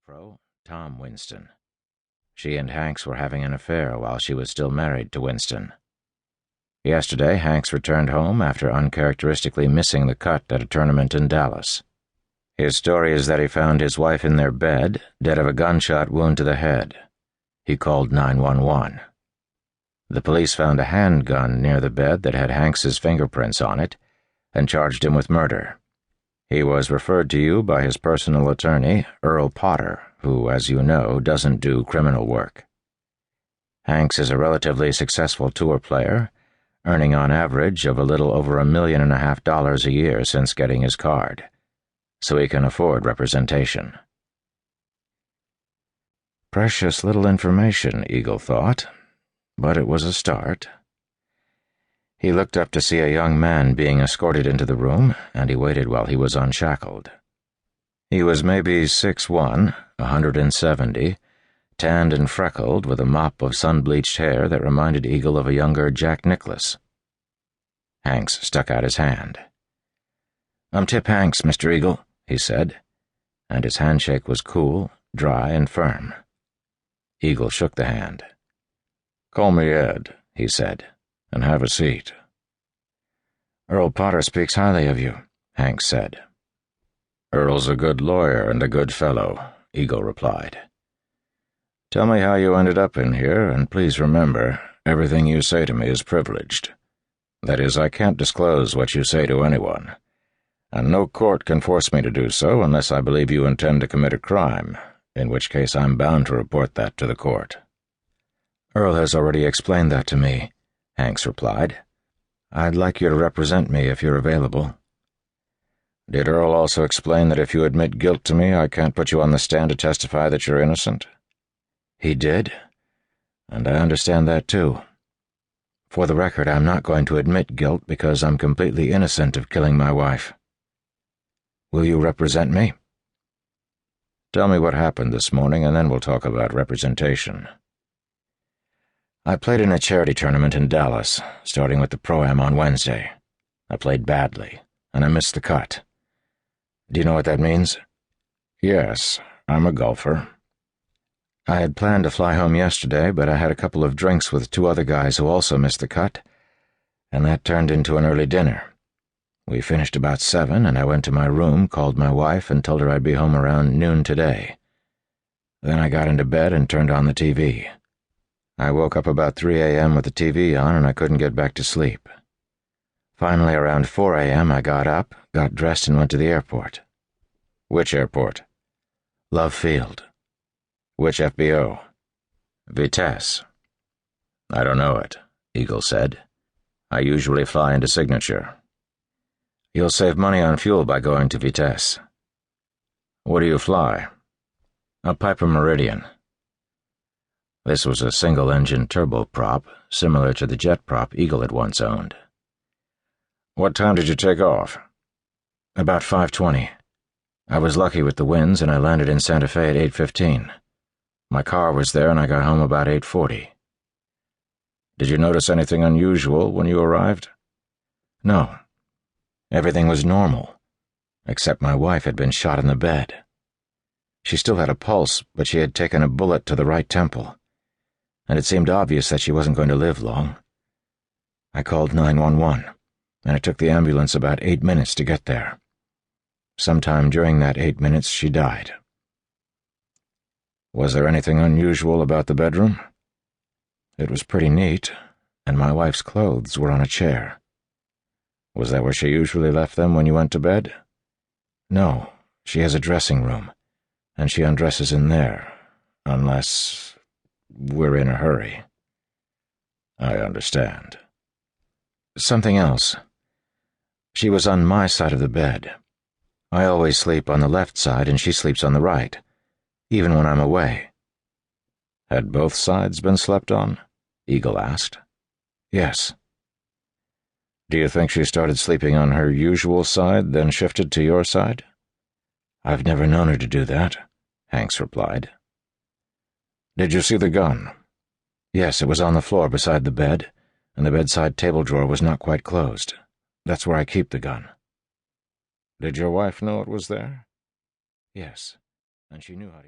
pro, Tom Winston. She and Hanks were having an affair while she was still married to Winston. Yesterday, Hanks returned home after uncharacteristically missing the cut at a tournament in Dallas. His story is that he found his wife in their bed, dead of a gunshot wound to the head. He called 911. The police found a handgun near the bed that had Hanks's fingerprints on it and charged him with murder. He was referred to you by his personal attorney, Earl Potter, who, as you know, doesn't do criminal work. Hanks is a relatively successful tour player, earning on average of a little over $1.5 million a year since getting his card, so he can afford representation. Precious little information, Eagle thought, but it was a start. He looked up to see a young man being escorted into the room, and he waited while he was unshackled. He was maybe 6'1", 170, tanned and freckled, with a mop of sun-bleached hair that reminded Eagle of a younger Jack Nicklaus. Hanks stuck out his hand. "I'm Tip Hanks, Mr. Eagle," he said, and his handshake was cool, dry, and firm. Eagle shook the hand. "Call me Ed," he said, "and have a seat." "Earl Potter speaks highly of you," Hanks said. "Earl's a good lawyer and a good fellow," Eagle replied. "Tell me how you ended up in here, and please remember, everything you say to me is privileged. That is, I can't disclose what you say to anyone, and no court can force me to do so unless I believe you intend to commit a crime, in which case I'm bound to report that to the court." "Earl has already explained that to me," Hanks replied. "I'd like you to represent me if you're available." "Did Earl also explain that if you admit guilt to me, I can't put you on the stand to testify that you're innocent?" "He did, and I understand that too. For the record, I'm not going to admit guilt because I'm completely innocent of killing my wife. Will you represent me?" "Tell me what happened this morning, and then we'll talk about representation." "I played in a charity tournament in Dallas, starting with the Pro-Am on Wednesday. I played badly, and I missed the cut. Do you know what that means?" "Yes, I'm a golfer." "I had planned to fly home yesterday, but I had a couple of drinks with two other guys who also missed the cut, and that turned into an early dinner. We finished about 7, and I went to my room, called my wife, and told her I'd be home around noon today. Then I got into bed and turned on the TV. I woke up about 3 a.m. with the TV on, and I couldn't get back to sleep. Finally, around 4 a.m., I got up, got dressed, and went to the airport." "Which airport?" "Love Field." "Which FBO?" "Vitesse." "I don't know it," Eagle said. "I usually fly into Signature." "You'll save money on fuel by going to Vitesse." "What do you fly?" "A Piper Meridian." This was a single-engine turboprop, similar to the jet prop Eagle had once owned. "What time did you take off?" "About 5:20. I was lucky with the winds, and I landed in Santa Fe at 8:15. My car was there, and I got home about 8:40. "Did you notice anything unusual when you arrived?" "No. Everything was normal, except my wife had been shot in the bed. She still had a pulse, but she had taken a bullet to the right temple, and it seemed obvious that she wasn't going to live long. I called 911, and it took the ambulance about 8 minutes to get there. Sometime during that 8 minutes, she died." "Was there anything unusual about the bedroom?" "It was pretty neat, and my wife's clothes were on a chair." "Was that where she usually left them when you went to bed?" "No, she has a dressing room, and she undresses in there, unless we're in a hurry." "I understand." "Something else. She was on my side of the bed. I always sleep on the left side, and she sleeps on the right, even when I'm away." "Had both sides been slept on?" Eagle asked. "Yes." "Do you think she started sleeping on her usual side, then shifted to your side?" "I've never known her to do that," Hanks replied. "Did you see the gun?" "Yes, it was on the floor beside the bed, and the bedside table drawer was not quite closed. That's where I keep the gun." "Did your wife know it was there?" "Yes, and she knew how to